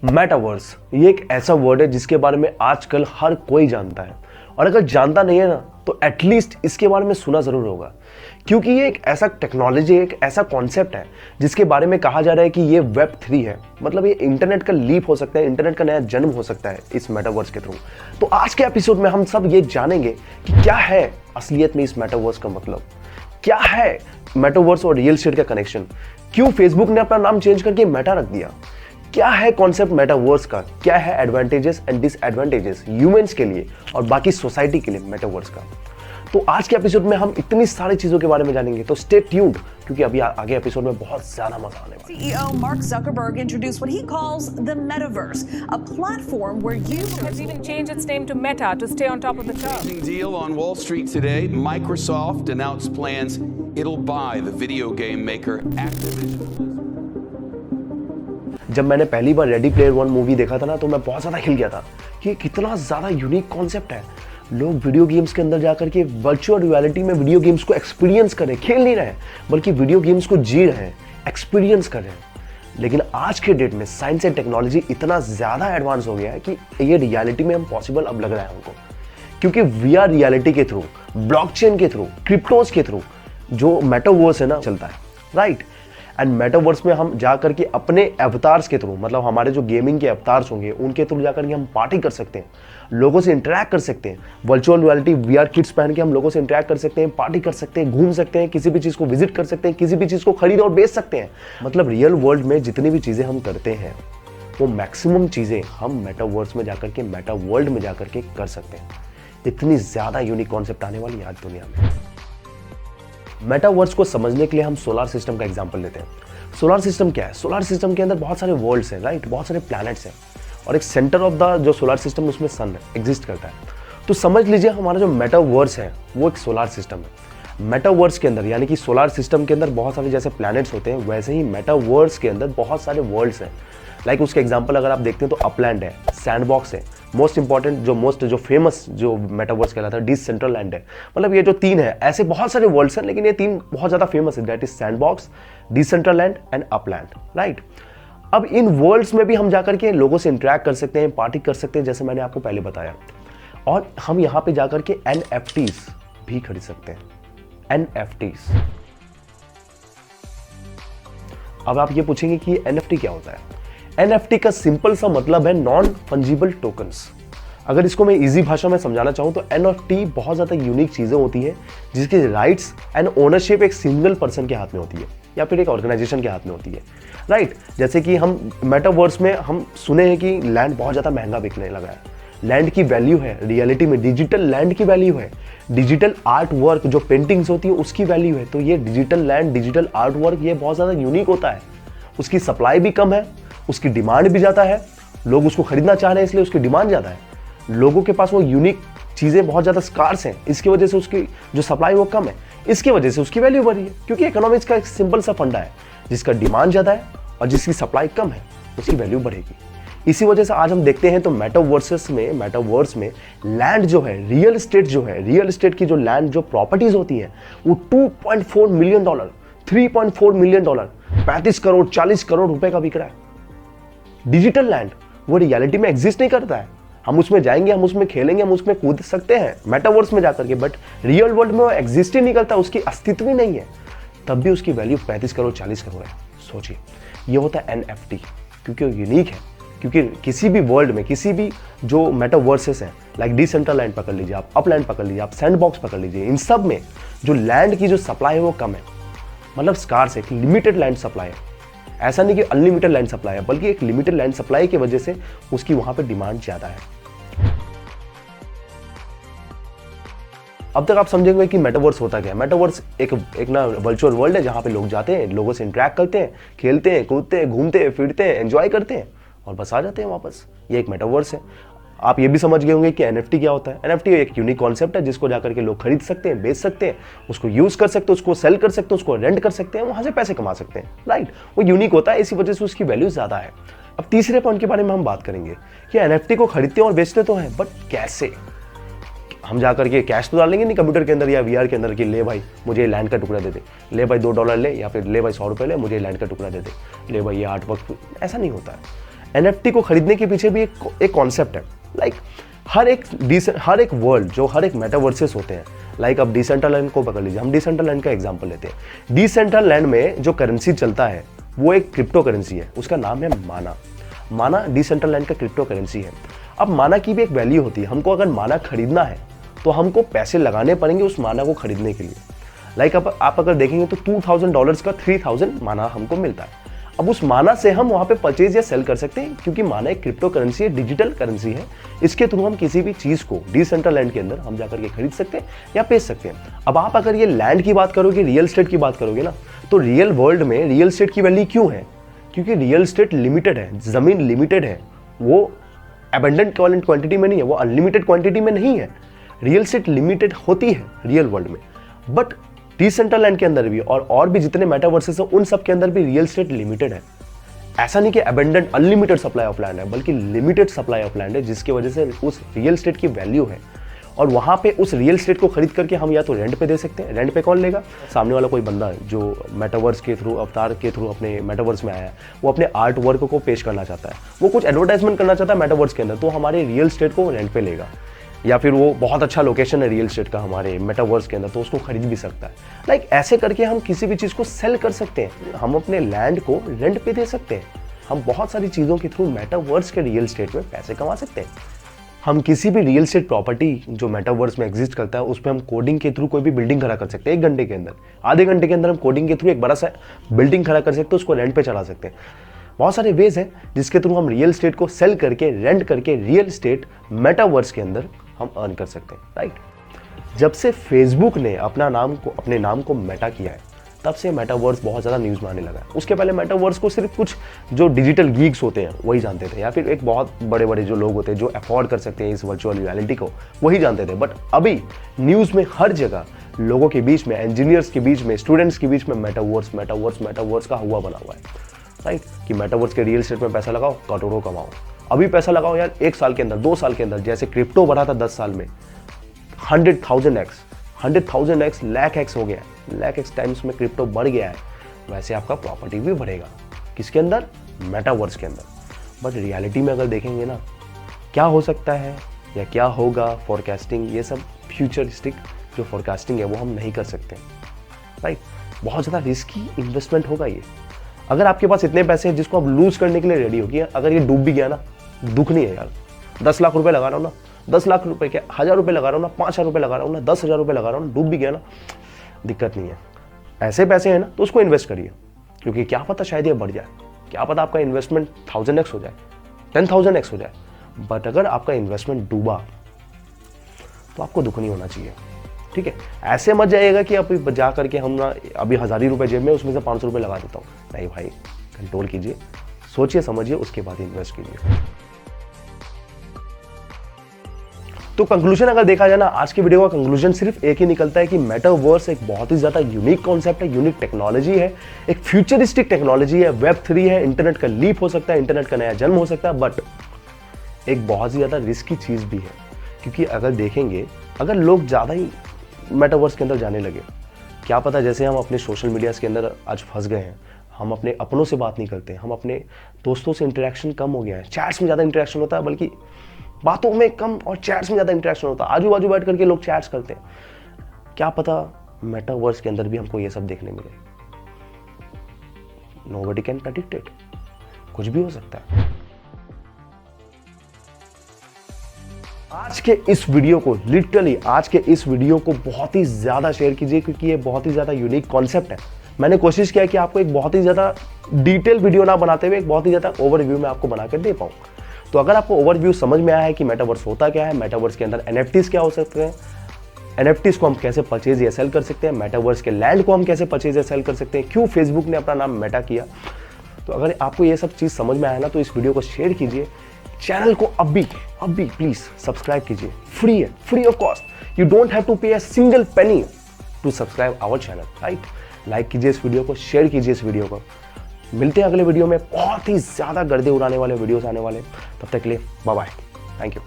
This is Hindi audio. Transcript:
मेटावर्स ये एक ऐसा वर्ड है जिसके बारे में आजकल हर कोई जानता है, और अगर जानता नहीं है ना तो एटलीस्ट इसके बारे में सुना जरूर होगा, क्योंकि ये एक ऐसा टेक्नोलॉजी, एक ऐसा कॉन्सेप्ट है जिसके बारे में कहा जा रहा है कि ये वेब 3 है। मतलब ये इंटरनेट का लीप हो सकता है, इंटरनेट का नया जन्म हो सकता है इस मेटावर्स के थ्रू। तो आज के एपिसोड में हम सब ये जानेंगे कि क्या है असलियत में इस मेटावर्स का मतलब, क्या है मेटावर्स और रियल एस्टेट का कनेक्शन, क्यों फेसबुक ने अपना नाम चेंज करके मेटा रख दिया, क्या है कॉन्सेप्ट मेटावर्स का, क्या है एडवांटेजेस एंड डिसएडवांटेजेस ह्यूमंस के लिए और बाकी सोसाइटी के लिए मेटावर्स का। तो आज के एपिसोड में हम इतनी सारी चीजों के बारे में जानेंगे, तो स्टे ट्यून्ड, क्योंकि अभी आगे एपिसोड में बहुत ज्यादा मजा आने वाला है। CEO Mark Zuckerberg introduced what he calls the metaverse, a platform where users has even changed its name to Meta to stay on top of the curve. Deal on Wall Street today. Microsoft announced plans it'll buy the video game maker Activision. जब मैंने पहली बार रेडी प्लेयर वन मूवी देखा था ना, तो मैं बहुत ज्यादा हिल गया था कि ये कितना ज्यादा यूनिक कॉन्सेप्ट है। लोग वीडियो गेम्स के अंदर जाकर के वर्चुअल रियलिटी में वीडियो गेम्स को एक्सपीरियंस कर रहे हैं, खेल नहीं रहे हैं बल्कि वीडियो गेम्स को जी रहे हैं, एक्सपीरियंस कर रहे हैं। लेकिन आज के डेट में साइंस एंड टेक्नोलॉजी इतना ज्यादा एडवांस हो गया है कि ये रियलिटी में हम पॉसिबल अब लग रहा है हमको, क्योंकि वीआर रियलिटी के थ्रू, ब्लॉकचेन के थ्रू, क्रिप्टोस के थ्रू जो मेटावर्स है ना चलता है, राइट। एंड मेटावर्स में हम जा करके अपने अवतार्स के थ्रू, मतलब हमारे जो गेमिंग के अवतार्स होंगे उनके थ्रू जाकर के हम पार्टी कर सकते हैं, लोगों से इंटरेक्ट कर सकते हैं। वर्चुअल रियलिटी वीआर किट्स पहन के हम लोगों से इंटरेक्ट कर सकते हैं, पार्टी कर सकते हैं, घूम सकते हैं, किसी भी चीज को विजिट कर सकते हैं, किसी भी चीज को खरीद और बेच सकते हैं। मतलब रियल वर्ल्ड में जितनी भी चीजें हम करते हैं वो मैक्सिमम चीजें हम मेटावर्स में जाकर के, मेटा वर्ल्ड में जाकर के कर सकते हैं। इतनी ज्यादा यूनिक कॉन्सेप्ट आने वाली है आज दुनिया में। मेटावर्स को समझने के लिए हम सोलर सिस्टम का एग्जांपल लेते हैं। सोलर सिस्टम क्या है? सोलर सिस्टम के अंदर बहुत सारे वर्ल्ड्स हैं, राइट, बहुत सारे प्लैनेट्स हैं, और एक सेंटर ऑफ द जो सोलर सिस्टम उसमें सन एग्जिस्ट करता है। तो समझ लीजिए हमारा जो मेटावर्स है वो एक सोलर सिस्टम है। मेटावर्स के अंदर यानी कि सोलर सिस्टम के अंदर बहुत सारे जैसे प्लैनेट्स होते हैं, वैसे ही मेटावर्स के अंदर बहुत सारे वर्ल्ड्स हैं। लाइक उसके एग्जांपल अगर आप देखते हैं तो अपलैंड है, सैंडबॉक्स है, मोस्ट इंपॉर्टेंट जो फेमस जो मेटावर्स कहलाता है डिसेंट्रलैंड है। मतलब ये जो तीन है, ऐसे बहुत सारे वर्ल्ड्स हैं लेकिन ये तीन बहुत ज्यादा फेमस है, that is sandbox, Decentraland and upland, right. अब इन वर्ल्ड्स में भी हम जाकर के लोगों से इंटरेक्ट कर सकते हैं, पार्टी कर सकते हैं, जैसे मैंने आपको पहले बताया, और हम यहां पे जाकर के NFTs भी खरीद सकते हैं। NFTs। अब आप ये पूछेंगे कि NFT क्या होता है? NFT का सिंपल सा मतलब है नॉन फंजिबल टोकन्स। अगर इसको मैं इजी भाषा में समझाना चाहूं तो NFT बहुत ज्यादा यूनिक चीजें होती है जिसकी राइट्स एंड ओनरशिप एक सिंगल पर्सन के हाथ में होती है या फिर एक ऑर्गेनाइजेशन के हाथ में होती है, राइट। जैसे कि हम मेटावर्स में हम सुने हैं कि लैंड बहुत ज्यादा महंगा बिकने लगा है। लैंड की वैल्यू है रियलिटी में, डिजिटल लैंड की वैल्यू है, डिजिटल आर्ट वर्क जो पेंटिंग्स होती है उसकी वैल्यू है। तो ये digital land, digital art work ये बहुत ज्यादा यूनिक होता है। उसकी सप्लाई भी कम है, उसकी डिमांड भी ज़्यादा है, लोग उसको खरीदना चाह रहे हैं इसलिए उसकी डिमांड ज़्यादा है। लोगों के पास वो यूनिक चीज़ें बहुत ज़्यादा स्कार्स हैं, इसकी वजह से उसकी जो सप्लाई वो कम है, इसकी वजह से उसकी वैल्यू बढ़ी है। क्योंकि इकोनॉमिक्स का एक सिंपल सा फंडा है, जिसका डिमांड ज़्यादा है और जिसकी सप्लाई कम है उसकी वैल्यू बढ़ेगी। इसी वजह से आज हम देखते हैं तो मेटावर्स में लैंड जो है, रियल एस्टेट जो है, रियल एस्टेट की जो लैंड जो प्रॉपर्टीज होती हैं वो $2.4 मिलियन, $3.4 मिलियन, 35 करोड़ 40 करोड़ रुपए का बिक रहा है। डिजिटल लैंड वो रियलिटी में एग्जिस्ट नहीं करता है। हम उसमें जाएंगे, हम उसमें खेलेंगे, हम उसमें कूद सकते हैं मेटावर्स में जाकर के, बट रियल वर्ल्ड में वो एग्जिस्ट ही नहीं करता, उसकी अस्तित्व ही नहीं है, तब भी उसकी वैल्यू 35 करोड़ 40 करोड़ है। सोचिए, ये होता है NFT, क्योंकि वो यूनिक है। क्योंकि किसी भी वर्ल्ड में, किसी भी जो मेटावर्सेस हैं, लाइक डिसेंट्रलैंड पकड़ लीजिए आप, अपलैंड पकड़ लीजिए आप, सैंडबॉक्स पकड़ लीजिए, इन सब में जो लैंड की जो सप्लाई है वो कम है। मतलब स्कार्स है, लिमिटेड लैंड सप्लाई है। ऐसा नहीं कि अनलिमिटेड लैंड सप्लाई है, बल्कि एक लिमिटेड लैंड सप्लाई की वजह से उसकी वहां पे डिमांड ज्यादा है। अब तक आप समझेंगे कि मेटावर्स होता क्या है। मेटावर्स एक ना वर्चुअल वर्ल्ड है जहां पे लोग जाते हैं, लोगों से इंटरेक्ट करते हैं, खेलते हैं, कूदते हैं, घूमते हैं, फिरते हैं, एंजॉय करते हैं और बस आ जाते हैं वापस। ये एक मेटावर्स है। आप ये भी समझ गए होंगे कि NFT क्या होता है। NFT एक यूनिक कॉन्सेप्ट है जिसको जाकर के लोग खरीद सकते हैं, बेच सकते हैं, उसको यूज कर सकते हैं, उसको सेल कर सकते हैं, उसको रेंट कर सकते हैं, वहां से पैसे कमा सकते हैं, राइट। वो यूनिक होता है, इसी वजह से उसकी वैल्यू ज्यादा है। अब तीसरे पॉइंट के बारे में हम बात करेंगे कि NFT को खरीदते और बेचते तो हैं, बट कैसे? हम जाकर के कैश तो डालेंगे नहीं कंप्यूटर के अंदर या VR के अंदर कि ले भाई मुझे लैंड का टुकड़ा दे दे, ले भाई $2 ले, या फिर ले भाई $100 ले, मुझे लैंड का टुकड़ा दे दे, ले भाई ये आर्ट वर्क। ऐसा नहीं होता है। NFT को खरीदने के पीछे भी एक कॉन्सेप्ट है। लाइक हर एक वर्ल्ड जो हर एक मेटावर्सेस होते हैं, लाइक अब डिसेंट्रलैंड को पकड़ लीजिए, हम डिसेंट्रलैंड का एग्जांपल लेते हैं। डिसेंट्रलैंड में जो करेंसी चलता है वो एक क्रिप्टो करेंसी है, उसका नाम है माना। माना डिसेंट्रलैंड का क्रिप्टो करेंसी है। अब माना की भी एक वैल्यू होती है, हमको अगर माना खरीदना है तो हमको पैसे लगाने पड़ेंगे उस माना को खरीदने के लिए। लाइक अब आप अगर देखेंगे तो $2000 का 3000 माना हमको मिलता है। अब उस माना से हम वहां पे परचेज या सेल कर सकते हैं, क्योंकि माना एक क्रिप्टो करेंसी है, डिजिटल करेंसी है। इसके थ्रू हम किसी भी चीज को डिसेंट्रलैंड के अंदर हम जाकर के खरीद सकते हैं या बेच सकते हैं। अब आप अगर ये लैंड की बात करोगे, रियल एस्टेट की बात करोगे ना, तो रियल वर्ल्ड में रियल एस्टेट की वैल्यू क्यों है? क्योंकि रियल एस्टेट लिमिटेड है, जमीन लिमिटेड है, वो अबंडेंट क्वांटिटी में नहीं है, वो अनलिमिटेड क्वांटिटी में नहीं है। रियल एस्टेट लिमिटेड होती है रियल वर्ल्ड में, बट डिसेंट्रलैंड के अंदर भी और भी जितने मेटावर्सेस हैं उन सब के अंदर भी रियल एस्टेट लिमिटेड है। ऐसा नहीं कि abundant unlimited supply of land है, बल्कि लिमिटेड सप्लाई ऑफ लैंड है, जिसकी वजह से उस रियल एस्टेट की वैल्यू है। और वहां पे उस रियल एस्टेट को खरीद करके हम या तो रेंट पे दे सकते हैं। रेंट पे कौन लेगा? सामने वाला कोई बंदा है जो मेटावर्स के थ्रू, अवतार के थ्रू अपने मेटावर्स में आया है, वो अपने आर्ट वर्क को पेश करना चाहता है, वो कुछ एडवर्टाइजमेंट करना चाहता है मेटावर्स के अंदर, तो हमारे रियल एस्टेट को रेंट पे लेगा। या फिर वो बहुत अच्छा लोकेशन है रियल एस्टेट का हमारे मेटावर्स के अंदर, तो उसको खरीद भी सकता है। लाइक ऐसे करके हम किसी भी चीज़ को सेल कर सकते हैं, हम अपने लैंड को रेंट पे दे सकते हैं। हम बहुत सारी चीज़ों के थ्रू मेटावर्स के रियल एस्टेट में पैसे कमा सकते हैं। हम किसी भी रियल एस्टेट प्रॉपर्टी जो मेटावर्स में एग्जिस्ट करता है उस पर हम कोडिंग के थ्रू कोई भी बिल्डिंग खड़ा कर सकते हैं। 1 घंटे के अंदर, आधे घंटे के अंदर हम कोडिंग के थ्रू एक बड़ा सा बिल्डिंग खड़ा कर सकते हैं, उसको रेंट पे चला सकते हैं। बहुत सारे वेज हैं जिसके थ्रू हम रियल एस्टेट को सेल करके, रेंट करके रियल एस्टेट मेटावर्स के अंदर हम अर्न कर सकते हैं, राइट। जब से फेसबुक ने अपने नाम को मेटा किया है, तब से मेटावर्स बहुत ज़्यादा न्यूज़ में आने लगा है। उसके पहले मेटावर्स को सिर्फ कुछ जो डिजिटल गीक्स होते हैं वही जानते थे, या फिर एक बहुत बड़े बड़े जो लोग होते हैं जो अफोर्ड कर सकते हैं इस वर्चुअल रियलिटी को, वही जानते थे। बट अभी न्यूज़ में हर जगह लोगों के बीच में, इंजीनियर्स के बीच में, स्टूडेंट्स के बीच में मेटावर्स का हुआ बना हुआ है, राइट। कि मेटावर्स के रियल एस्टेट में पैसा लगाओ, करोड़ों कमाओ। अभी पैसा लगाओ यार, 1 साल के अंदर, 2 साल के अंदर, जैसे क्रिप्टो बढ़ा था 10 साल में 100,000x, लाख एक्स हो गया, लाख एक्स टाइम्स में क्रिप्टो बढ़ गया है, वैसे आपका प्रॉपर्टी भी बढ़ेगा। किसके अंदर? मेटावर्स के अंदर। बट रियलिटी में अगर देखेंगे ना, क्या हो सकता है या क्या होगा, फॉरकास्टिंग, ये सब फ्यूचरिस्टिक जो फॉरकास्टिंग है वो हम नहीं कर सकते, राइट। बहुत ज़्यादा रिस्की इन्वेस्टमेंट होगा ये। अगर आपके पास इतने पैसे हैं जिसको आप लूज करने के लिए रेडी हो गया, अगर ये डूब भी गया ना, दुख नहीं है यार। 10 लाख रुपए लगा रहा हूँ ना, 10 लाख रुपए क्या, 1000 रुपए लगा रहा हूँ ना, 5000 रुपए लगा रहा हूँ ना, 10,000 रुपए लगा रहा हूँ, डूब भी गया ना, दिक्कत नहीं है। ऐसे पैसे हैं ना तो उसको इन्वेस्ट करिए, क्योंकि क्या पता शायद ये बढ़ जाए, क्या पता आपका इन्वेस्टमेंट 1000x हो जाए, 10,000x हो जाए। बट अगर आपका इन्वेस्टमेंट डूबा तो आपको दुख नहीं होना चाहिए, ठीक है। ऐसे मत जाइएगा कि अभी जा करके हम ना अभी 1000 रुपए जेब में, उसमें से 500 रुपए लगा देता हूँ। नहीं भाई, कंट्रोल कीजिए, सोचिए समझिए, उसके बाद इन्वेस्ट कीजिए। तो कंक्लूजन अगर देखा जाए ना, आज की वीडियो का कंक्लूजन सिर्फ एक ही निकलता है कि मेटावर्स एक बहुत ही ज्यादा यूनिक कॉन्सेप्ट है, यूनिक टेक्नोलॉजी है, एक फ्यूचरिस्टिक टेक्नोलॉजी है, Web3 है, इंटरनेट का लीप हो सकता है, इंटरनेट का नया जन्म हो सकता है, बट एक बहुत ही ज्यादा रिस्की चीज भी है। क्योंकि अगर देखेंगे, अगर लोग ज्यादा ही मेटावर्स के अंदर जाने लगे, क्या पता जैसे हम अपने सोशल मीडिया के अंदर आज फंस गए हैं, हम अपने अपनों से बात नहीं करते, हम अपने दोस्तों से इंटरेक्शन कम हो गया है, चैट्स में ज़्यादा इंटरेक्शन होता है, बल्कि बातों में कम और चैट्स में ज़्यादा इंटरेक्शन होता है। आजू बाजू बैठ करके लोग चैट्स करते हैं, क्या पता मेटावर्स के अंदर भी हमको ये सब देखने मिले। नोबडी कैन प्रेडिक्ट इट, कुछ भी हो सकता है। आज के इस वीडियो को बहुत ही ज्यादा शेयर कीजिए, क्योंकि ये बहुत ही ज्यादा यूनिक कॉन्सेप्ट है। मैंने कोशिश किया कि आपको एक बहुत ही ज्यादा डिटेल वीडियो ना बनाते हुए एक बहुत ही ज्यादा ओवरव्यू में आपको बनाकर दे पाऊं। तो अगर आपको ओवरव्यू समझ में आया है कि मेटावर्स होता क्या है, मेटावर्स के अंदर NFTs क्या हो सकते हैं, NFTs को हम कैसे परचेज या सेल कर सकते हैं, मेटावर्स के लैंड को हम कैसे परचेज या सेल कर सकते हैं, क्यों फेसबुक ने अपना नाम मेटा किया, तो अगर आपको ये सब चीज समझ में आया ना, तो इस वीडियो को शेयर कीजिए। चैनल को अभी प्लीज सब्सक्राइब कीजिए, फ्री है, free of cost. You don't have to pay a single penny to subscribe our channel, right. Like कीजिए इस वीडियो को, शेयर कीजिए इस वीडियो को। मिलते हैं अगले वीडियो में, बहुत ही ज्यादा गर्दे उड़ाने वाले वीडियोस आने वाले। तब तक के लिए बाय बाय, थैंक यू।